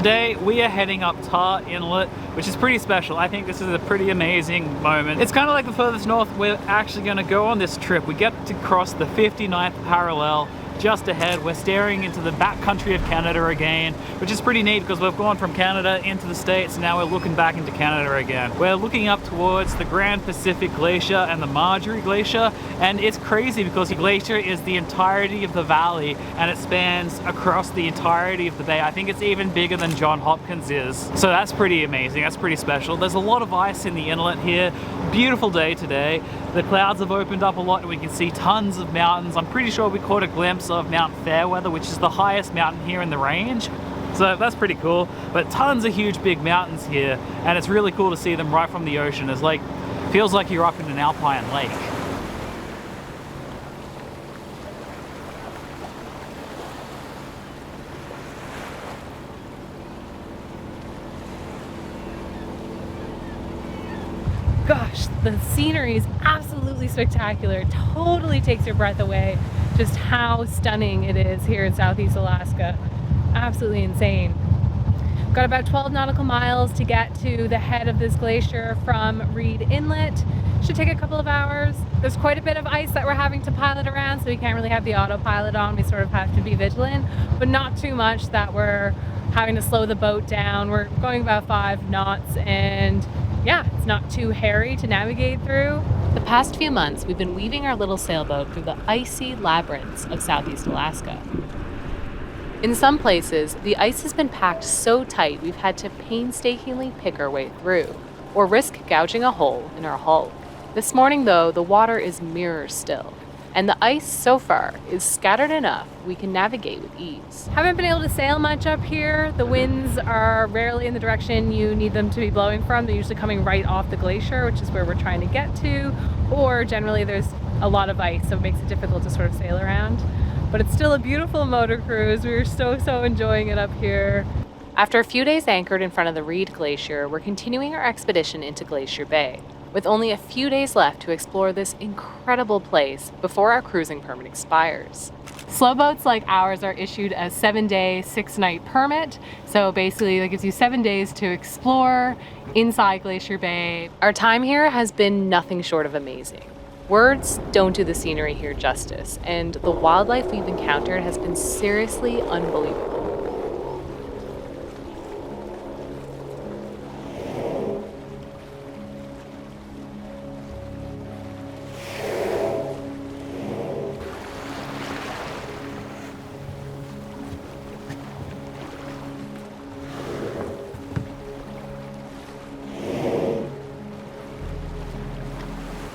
Today we are heading up Tar Inlet, which is pretty special. I think this is a pretty amazing moment. It's kind of like the furthest north we're actually going to go on this trip. We get to cross the 59th parallel just ahead. We're staring into the backcountry of Canada again, which is pretty neat because we've gone from Canada into the States and now we're looking back into Canada again. We're looking up towards the Grand Pacific Glacier and the Margerie Glacier, and it's crazy because the glacier is the entirety of the valley and it spans across the entirety of the bay. I think it's even bigger than John Hopkins is. So that's pretty amazing, that's pretty special. There's a lot of ice in the inlet here. Beautiful day today. The clouds have opened up a lot and we can see tons of mountains. I'm pretty sure we caught a glimpse of Mount Fairweather, which is the highest mountain here in the range. So that's pretty cool, but tons of huge big mountains here, and it's really cool to see them right from the ocean. It's like, feels like you're up in an alpine lake. Gosh, the scenery is absolutely spectacular. It totally takes your breath away just how stunning it is here in Southeast Alaska. Absolutely insane. Got about 12 nautical miles to get to the head of this glacier from Reed Inlet. Should take a couple of hours. There's quite a bit of ice that we're having to pilot around, so we can't really have the autopilot on. We sort of have to be vigilant, but not too much that we're having to slow the boat down. We're going about 5 knots, and yeah, it's not too hairy to navigate through. The past few months, we've been weaving our little sailboat through the icy labyrinths of Southeast Alaska. In some places, the ice has been packed so tight we've had to painstakingly pick our way through, or risk gouging a hole in our hull. This morning, though, the water is mirror still, and the ice so far is scattered enough we can navigate with ease. Haven't been able to sail much up here. The winds are rarely in the direction you need them to be blowing from. They're usually coming right off the glacier, which is where we're trying to get to, or generally there's a lot of ice, so it makes it difficult to sort of sail around. But it's still a beautiful motor cruise. We're so enjoying it up here. After a few days anchored in front of the Reed Glacier, we're continuing our expedition into Glacier Bay, with only a few days left to explore this incredible place before our cruising permit expires. Slow boats like ours are issued a 7-day, 6-night permit, so basically that gives you 7 days to explore inside Glacier Bay. Our time here has been nothing short of amazing. Words don't do the scenery here justice, and the wildlife we've encountered has been seriously unbelievable.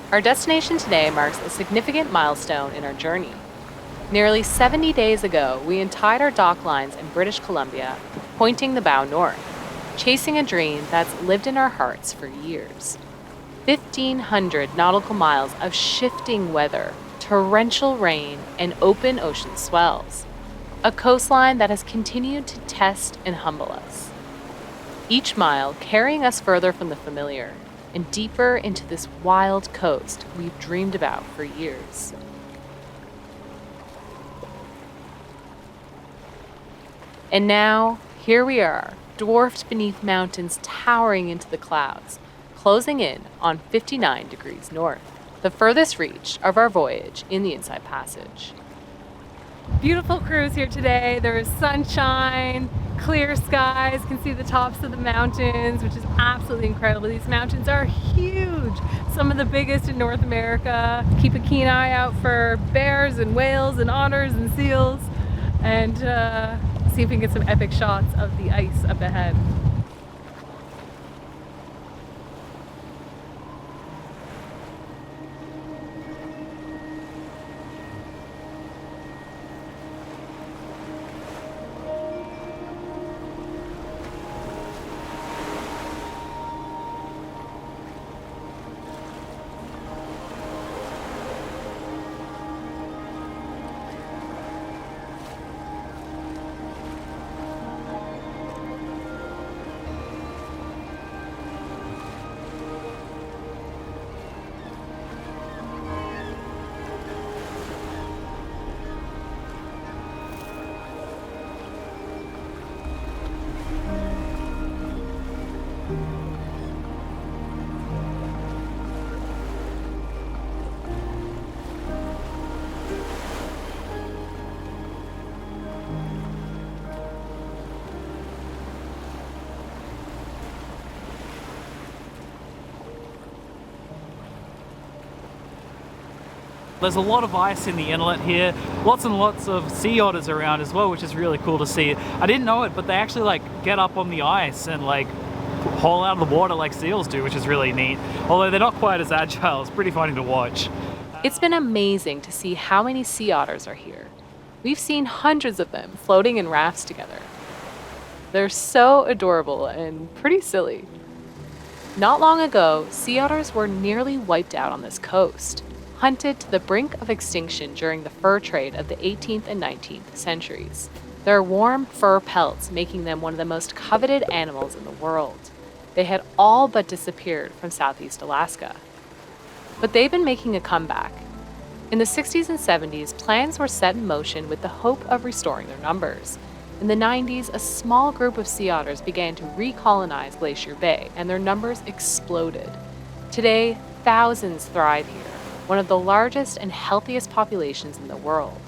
Our destination today marks a significant milestone in our journey. Nearly 70 days ago, we untied our dock lines in British Columbia, pointing the bow north, chasing a dream that's lived in our hearts for years. 1,500 nautical miles of shifting weather, torrential rain, and open ocean swells. A coastline that has continued to test and humble us. Each mile carrying us further from the familiar and deeper into this wild coast we've dreamed about for years. And now, here we are, dwarfed beneath mountains towering into the clouds, closing in on 59 degrees north, the furthest reach of our voyage in the Inside Passage. Beautiful cruise here today. There is sunshine, clear skies, can see the tops of the mountains, which is absolutely incredible. These mountains are huge, some of the biggest in North America. Keep a keen eye out for bears and whales and otters and seals, and see if we can get some epic shots of the ice up ahead. There's a lot of ice in the inlet here, lots and lots of sea otters around as well, which is really cool to see. I didn't know it, but they actually like get up on the ice and like haul out of the water like seals do, which is really neat. Although they're not quite as agile, it's pretty funny to watch. It's been amazing to see how many sea otters are here. We've seen hundreds of them floating in rafts together. They're so adorable and pretty silly. Not long ago, sea otters were nearly wiped out on this coast, hunted to the brink of extinction during the fur trade of the 18th and 19th centuries. Their warm fur pelts making them one of the most coveted animals in the world. They had all but disappeared from Southeast Alaska. But they've been making a comeback. In the 60s and 70s, plans were set in motion with the hope of restoring their numbers. In the 90s, a small group of sea otters began to recolonize Glacier Bay, and their numbers exploded. Today, thousands thrive here, one of the largest and healthiest populations in the world.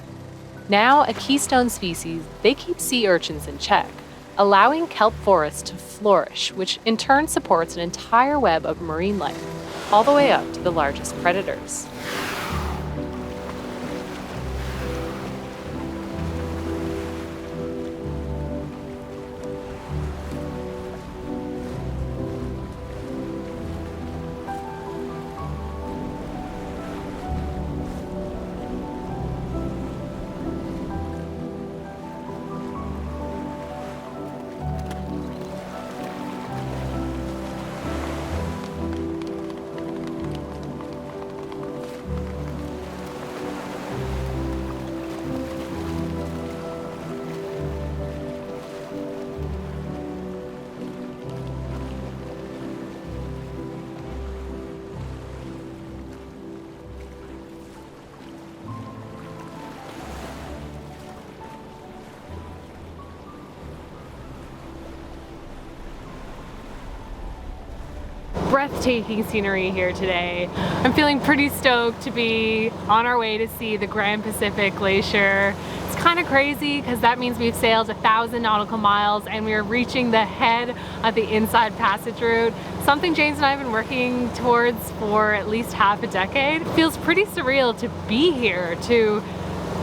Now a keystone species, they keep sea urchins in check, allowing kelp forests to flourish, which in turn supports an entire web of marine life, all the way up to the largest predators. Breathtaking scenery here today. I'm feeling pretty stoked to be on our way to see the Grand Pacific Glacier. It's kind of crazy because that means we've sailed 1,000 nautical miles and we are reaching the head of the Inside Passage route, something James and I have been working towards for at least half a decade. It feels pretty surreal to be here, to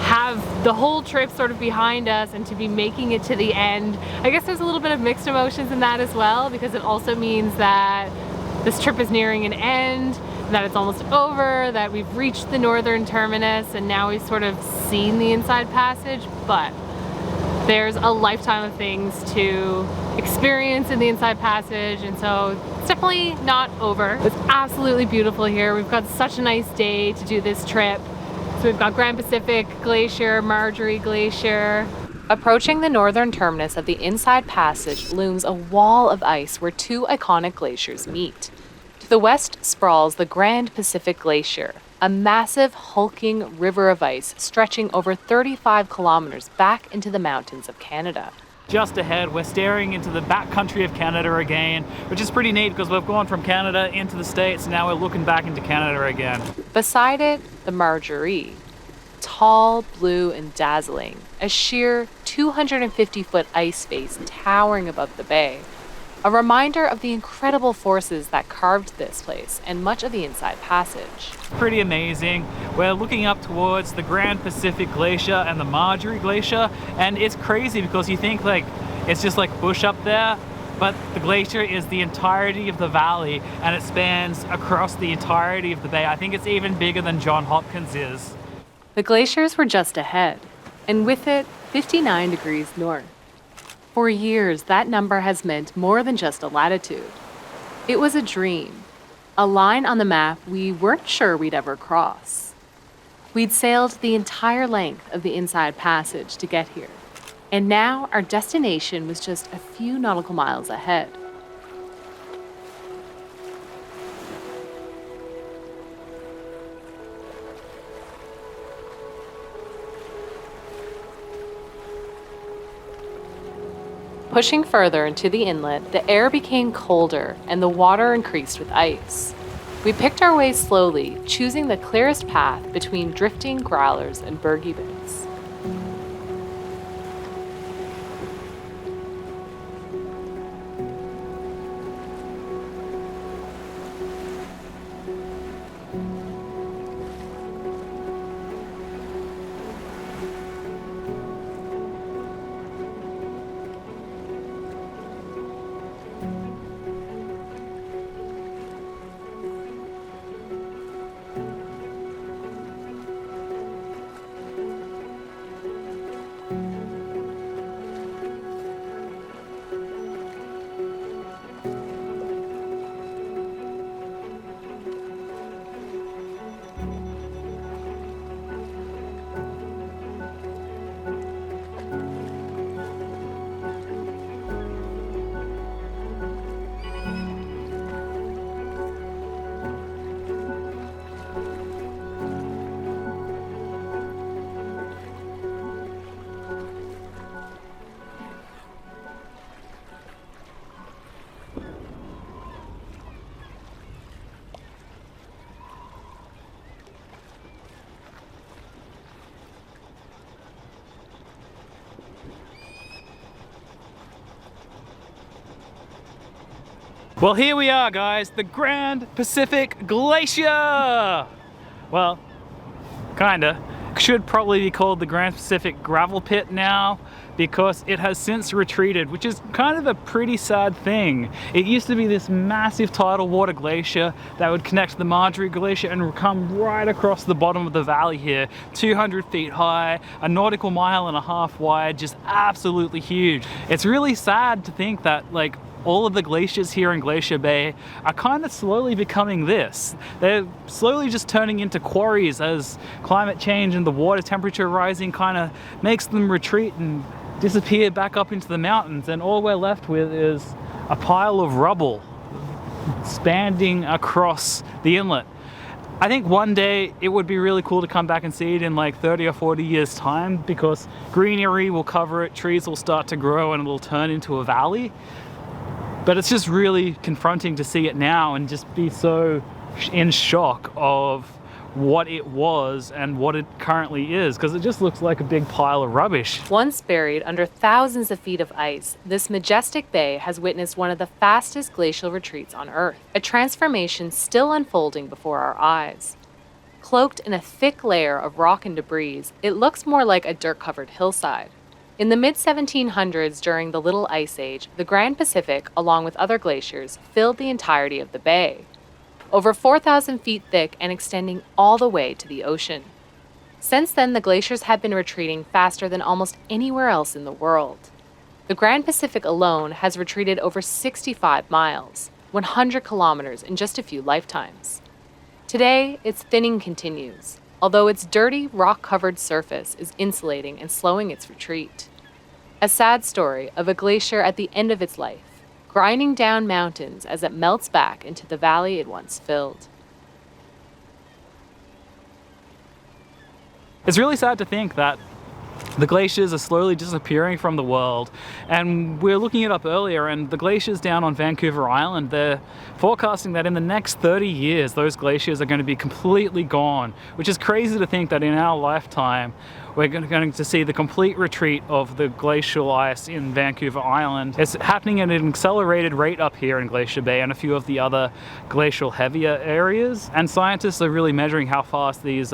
have the whole trip sort of behind us and to be making it to the end. I guess there's a little bit of mixed emotions in that as well, because it also means that this trip is nearing an end, that it's almost over, that we've reached the northern terminus, and now we've sort of seen the Inside Passage, but there's a lifetime of things to experience in the Inside Passage, and so it's definitely not over. It's absolutely beautiful here. We've got such a nice day to do this trip. So we've got Grand Pacific Glacier, Margerie Glacier. Approaching the northern terminus of the Inside Passage looms a wall of ice where two iconic glaciers meet. To the west sprawls the Grand Pacific Glacier, a massive, hulking river of ice stretching over 35 kilometers back into the mountains of Canada. Just ahead, we're staring into the backcountry of Canada again, which is pretty neat because we've gone from Canada into the States, and now we're looking back into Canada again. Beside it, the Margerie. Tall, blue, and dazzling, a sheer 250-foot ice face towering above the bay. A reminder of the incredible forces that carved this place and much of the Inside Passage. Pretty amazing. We're looking up towards the Grand Pacific Glacier and the Margerie Glacier, and it's crazy because you think like it's just like bush up there, but the glacier is the entirety of the valley and it spans across the entirety of the bay. I think it's even bigger than Johns Hopkins is. The glaciers were just ahead, and with it, 59 degrees north. For years, that number has meant more than just a latitude. It was a dream, a line on the map we weren't sure we'd ever cross. We'd sailed the entire length of the Inside Passage to get here, and now our destination was just a few nautical miles ahead. Pushing further into the inlet, the air became colder and the water increased with ice. We picked our way slowly, choosing the clearest path between drifting growlers and bergy bits. Well, here we are, guys, the Grand Pacific Glacier. Well, kinda. Should probably be called the Grand Pacific Gravel Pit now, because it has since retreated, which is kind of a pretty sad thing. It used to be this massive tidal water glacier that would connect the Margerie Glacier and come right across the bottom of the valley here, 200 feet high, a nautical mile and a half wide, just absolutely huge. It's really sad to think that, like, all of the glaciers here in Glacier Bay are kind of slowly becoming this. They're slowly just turning into quarries as climate change and the water temperature rising kind of makes them retreat and disappear back up into the mountains, and all we're left with is a pile of rubble spanning across the inlet. I think one day it would be really cool to come back and see it in like 30 or 40 years time, because greenery will cover it, trees will start to grow, and it'll turn into a valley. But it's just really confronting to see it now and just be so in shock of what it was and what it currently is, because it just looks like a big pile of rubbish. Once buried under thousands of feet of ice, this majestic bay has witnessed one of the fastest glacial retreats on Earth, a transformation still unfolding before our eyes. Cloaked in a thick layer of rock and debris, it looks more like a dirt-covered hillside. In the mid-1700s, during the Little Ice Age, the Grand Pacific, along with other glaciers, filled the entirety of the bay, over 4,000 feet thick and extending all the way to the ocean. Since then, the glaciers have been retreating faster than almost anywhere else in the world. The Grand Pacific alone has retreated over 65 miles, 100 kilometers in just a few lifetimes. Today, its thinning continues, although its dirty, rock-covered surface is insulating and slowing its retreat. A sad story of a glacier at the end of its life, grinding down mountains as it melts back into the valley it once filled. It's really sad to think that the glaciers are slowly disappearing from the world, and we were looking it up earlier, and the glaciers down on Vancouver Island, they're forecasting that in the next 30 years those glaciers are going to be completely gone, which is crazy to think that in our lifetime we're going to see the complete retreat of the glacial ice in Vancouver Island. It's happening at an accelerated rate up here in Glacier Bay and a few of the other glacial heavier areas, and scientists are really measuring how fast these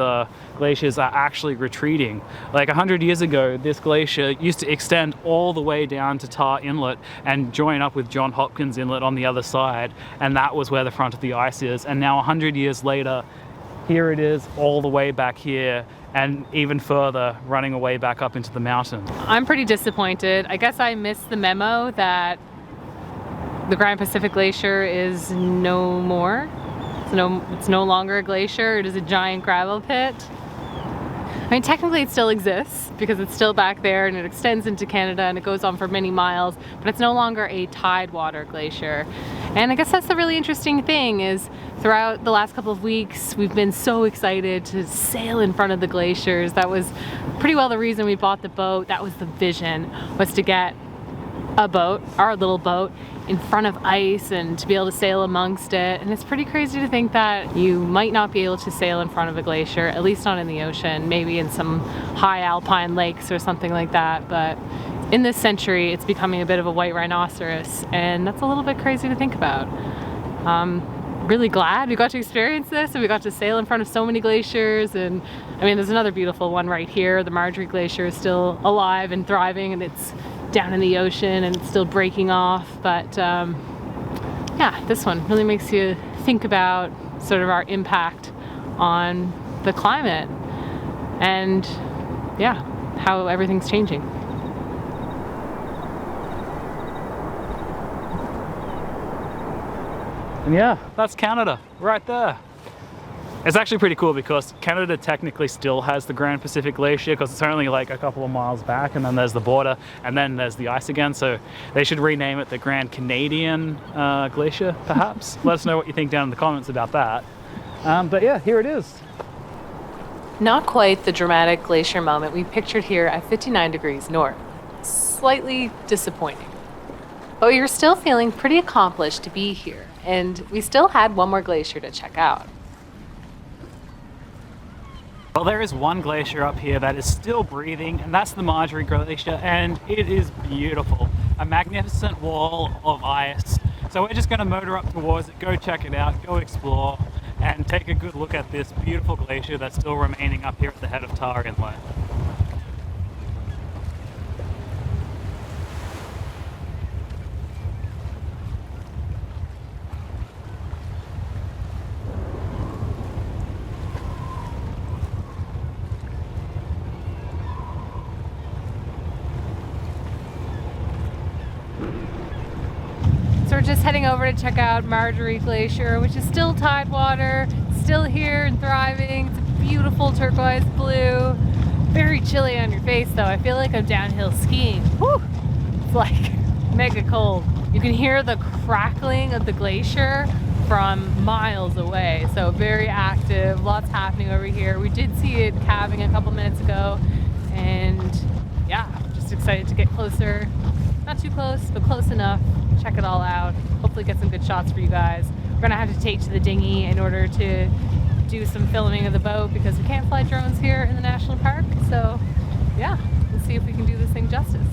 glaciers are actually retreating. Like 100 years ago, this glacier used to extend all the way down to Tar Inlet and join up with John Hopkins Inlet on the other side, and that was where the front of the ice is. And now 100 years later, here it is all the way back here, and even further running away back up into the mountain. I'm pretty disappointed. I guess I missed the memo that the Grand Pacific Glacier is no more. It's no longer a glacier. It is a giant gravel pit. I mean, technically it still exists because it's still back there and it extends into Canada and it goes on for many miles, but it's no longer a tidewater glacier. And I guess that's the really interesting thing is throughout the last couple of weeks, we've been so excited to sail in front of the glaciers. That was pretty well the reason we bought the boat. That was the vision, was to get a boat, our little boat, in front of ice and to be able to sail amongst it. And it's pretty crazy to think that you might not be able to sail in front of a glacier, at least not in the ocean, maybe in some high alpine lakes or something like that. But in this century, it's becoming a bit of a white rhinoceros, and that's a little bit crazy to think about. Really glad we got to experience this and we got to sail in front of so many glaciers. And I mean, there's another beautiful one right here. The Margerie Glacier is still alive and thriving, and it's down in the ocean and it's still breaking off. But yeah, this one really makes you think about sort of our impact on the climate and yeah, how everything's changing. And yeah, that's Canada right there. It's actually pretty cool because Canada technically still has the Grand Pacific Glacier because it's only like a couple of miles back, and then there's the border, and then there's the ice again. So they should rename it the Grand Canadian Glacier, perhaps. Let us know what you think down in the comments about that. But yeah, here it is. Not quite the dramatic glacier moment we pictured here at 59 degrees north. Slightly disappointing. But you're still feeling pretty accomplished to be here, and we still had one more glacier to check out. Well, there is one glacier up here that is still breathing, and that's the Margerie Glacier, and it is beautiful. A magnificent wall of ice So we're just going to motor up towards it, go check it out, go explore, and take a good look at this beautiful glacier that's still remaining up here at the head of Tar Inlet. So we're just heading over to check out Margerie Glacier, which is still tidewater, still here and thriving. It's a beautiful turquoise blue. Very chilly on your face though. I feel like I'm downhill skiing. Whew! It's like mega cold. You can hear the crackling of the glacier from miles away. So very active, lots happening over here. We did see it calving a couple minutes ago, and yeah, just excited to get closer. Not too close, but close enough. Check it all out. Hopefully get some good shots for you guys. We're gonna have to take to the dinghy in order to do some filming of the boat because we can't fly drones here in the national park. So yeah, let's see if we can do this thing justice.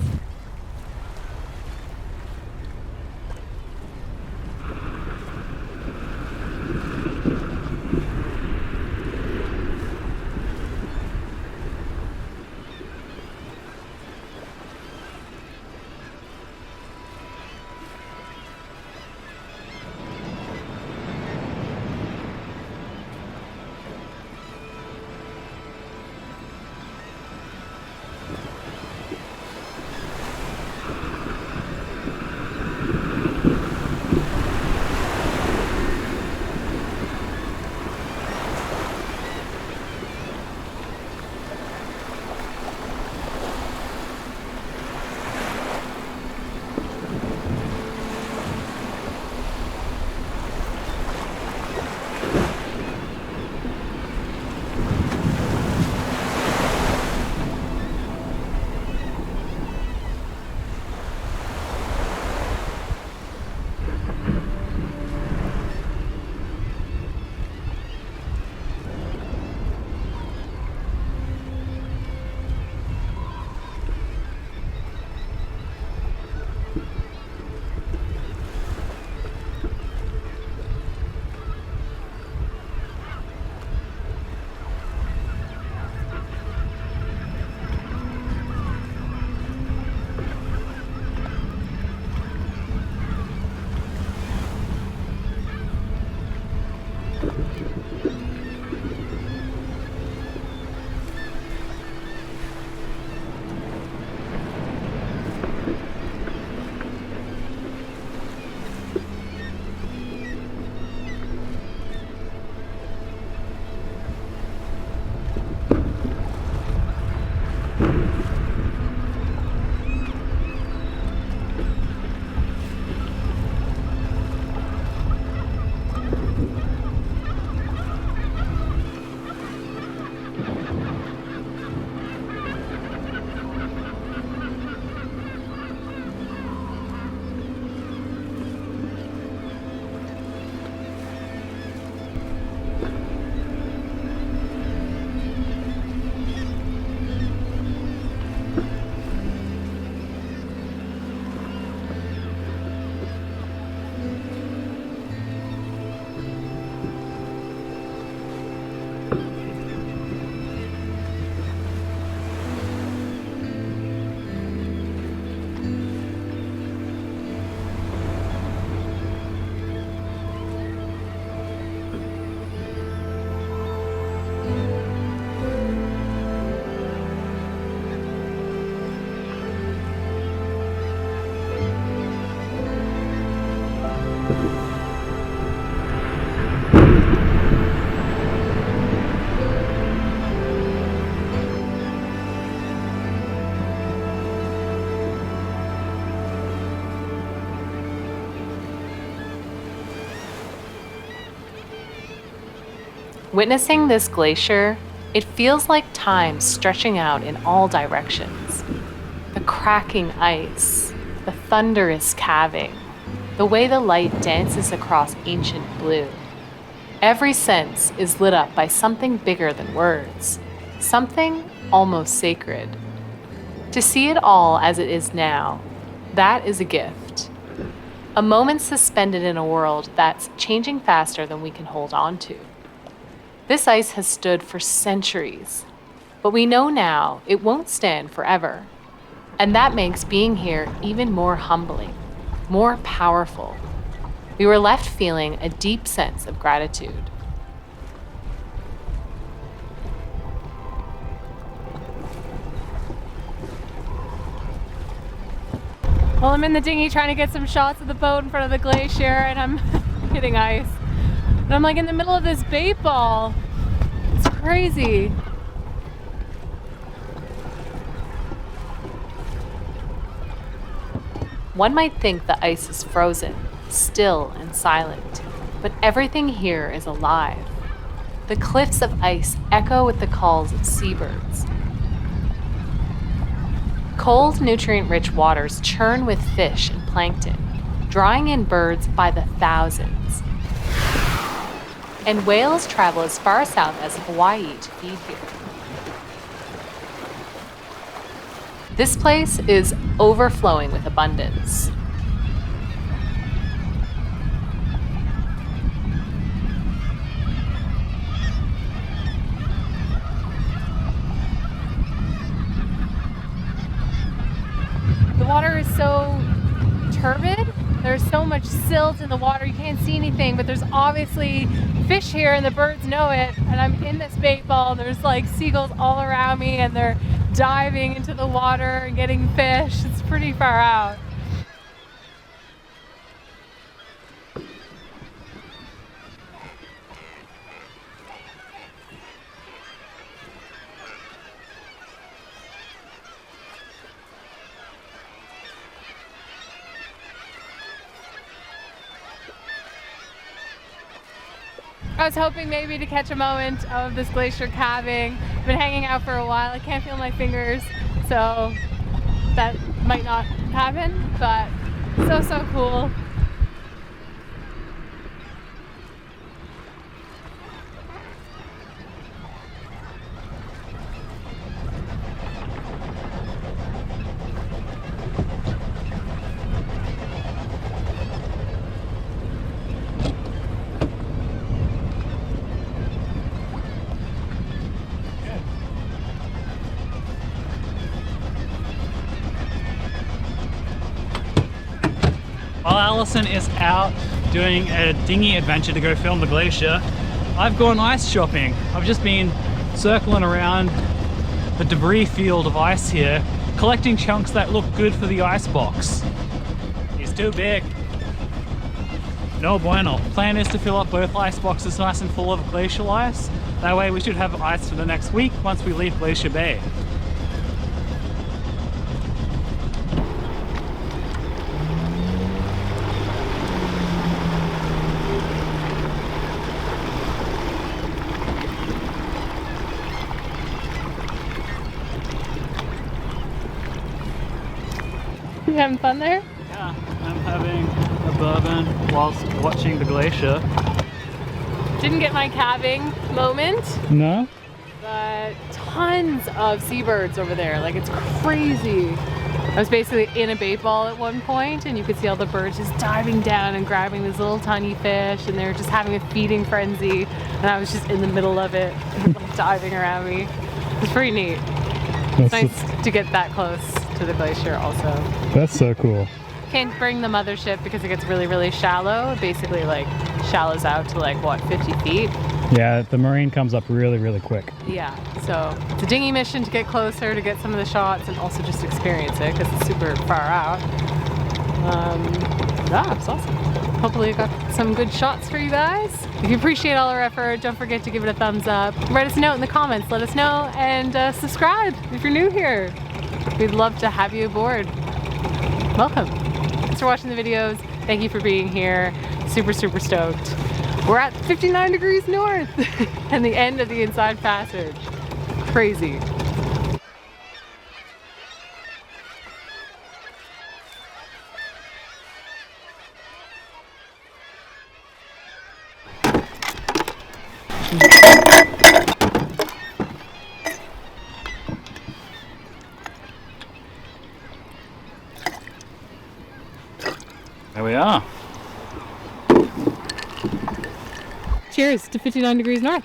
Witnessing this glacier, it feels like time stretching out in all directions. The cracking ice, the thunderous calving, the way the light dances across ancient blue. Every sense is lit up by something bigger than words, something almost sacred. To see it all as it is now, that is a gift. A moment suspended in a world that's changing faster than we can hold on to. This ice has stood for centuries, but we know now it won't stand forever. And that makes being here even more humbling, more powerful. We were left feeling a deep sense of gratitude. Well, I'm in the dinghy trying to get some shots of the boat in front of the glacier, and I'm hitting ice. And I'm like in the middle of this bait ball. It's crazy. One might think the ice is frozen, still and silent, but everything here is alive. The cliffs of ice echo with the calls of seabirds. Cold, nutrient-rich waters churn with fish and plankton, drawing in birds by the thousands. And whales travel as far south as Hawaii to feed here. This place is overflowing with abundance. The water is so turbid. There's so much silt in the water, you can't see anything, but there's obviously fish here and the birds know it. And I'm in this bait ball, and there's like seagulls all around me, and they're diving into the water and getting fish. It's pretty far out. I was hoping maybe to catch a moment of this glacier calving. I've been hanging out for a while. I can't feel my fingers, so that might not happen, but so cool. While Allison is out doing a dinghy adventure to go film the glacier, I've gone ice shopping. I've just been circling around the debris field of ice here, collecting chunks that look good for the ice box. He's too big. No bueno. Plan is to fill up both ice boxes nice and full of glacial ice. That way we should have ice for the next week once we leave Glacier Bay. You having fun there? Yeah, I'm having a bourbon whilst watching the glacier. Didn't get my calving moment, No? but tons of seabirds over there. Like, it's crazy. I was basically in a bait ball at one point, and you could see all the birds just diving down and grabbing these little tiny fish, and they were just having a feeding frenzy, and I was just in the middle of it, like, diving around me. It was pretty neat. It's nice to get that close to the glacier also. That's so cool. Can't bring the mothership because it gets really shallow. It basically like shallows out to like what, 50 feet? Yeah, the marine comes up really quick. Yeah, so it's a dinghy mission to get closer, to get some of the shots, and also just experience it because it's super far out. Yeah, it's awesome. Hopefully I got some good shots for you guys. If you appreciate all our effort, don't forget to give it a thumbs up. Write us a note in the comments, let us know, and subscribe if you're new here. We'd love to have you aboard. Welcome. Thanks for watching the videos. Thank you for being here. Super stoked. We're at 59 degrees north and the end of the Inside Passage. Crazy. There we are. Yeah. Cheers to 59 degrees north.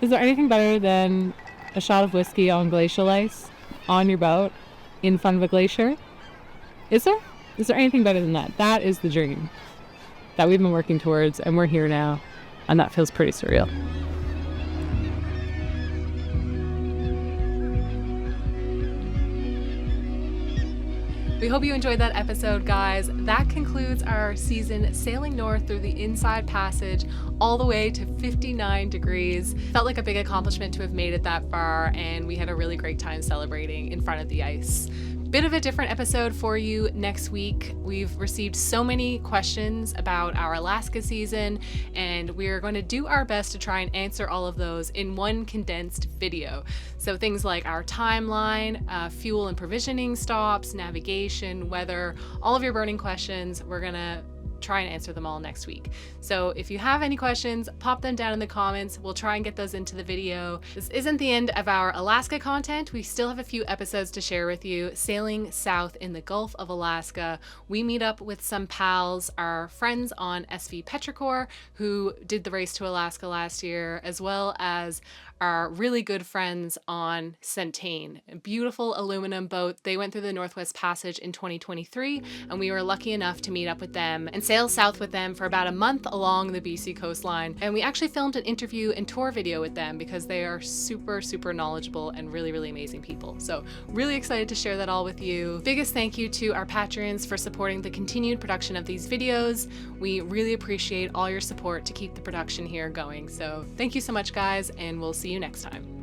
Is there anything better than a shot of whiskey on glacial ice on your boat in front of a glacier? Is there? Is there anything better than that? That is the dream that we've been working towards, and we're here now, and that feels pretty surreal. We hope you enjoyed that episode, guys. That concludes our season sailing north through the Inside Passage all the way to 59 degrees. Felt like a big accomplishment to have made it that far, and we had a really great time celebrating in front of the ice. Bit of a different episode for you next week. We've received so many questions about our Alaska season, and we're going to do our best to try and answer all of those in one condensed video. So things like our timeline, fuel and provisioning stops, navigation, weather, all of your burning questions, we're gonna try and answer them all next week. So if you have any questions, pop them down in the comments. We'll try and get those into the video. This isn't the end of our Alaska content. We still have a few episodes to share with you. Sailing south in the Gulf of Alaska, we meet up with some pals, our friends on SV Petrichor, who did the race to Alaska last year, as well as our really good friends on Centane, a beautiful aluminum boat. They went through the Northwest Passage in 2023, and we were lucky enough to meet up with them and sail south with them for about a month along the BC coastline. And we actually filmed an interview and tour video with them because they are super, super knowledgeable and really, really amazing people. So really excited to share that all with you. Biggest thank you to our patrons for supporting the continued production of these videos. We really appreciate all your support to keep the production here going. So thank you so much, guys, and we'll see you next time.